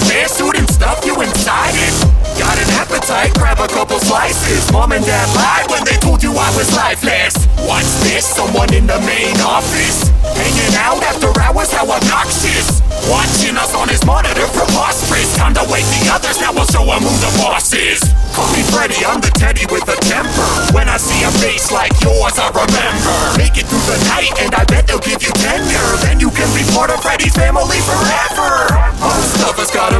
bear suit and stuff you inside it. Got an appetite, grab a couple slices. Mom and dad lied when they told you I was lifeless. What's this? Someone in the main office hanging out after hours, how obnoxious. Watching us on his monitor, preposterous. Time to wake the others, now we'll show him who the boss is. Call me Freddy, I'm the teddy with a temper. When I see a face like yours, I remember. Make it through the night and I bet they'll give you tenure. Then you can be part of Freddy's family forever. Most of us gotta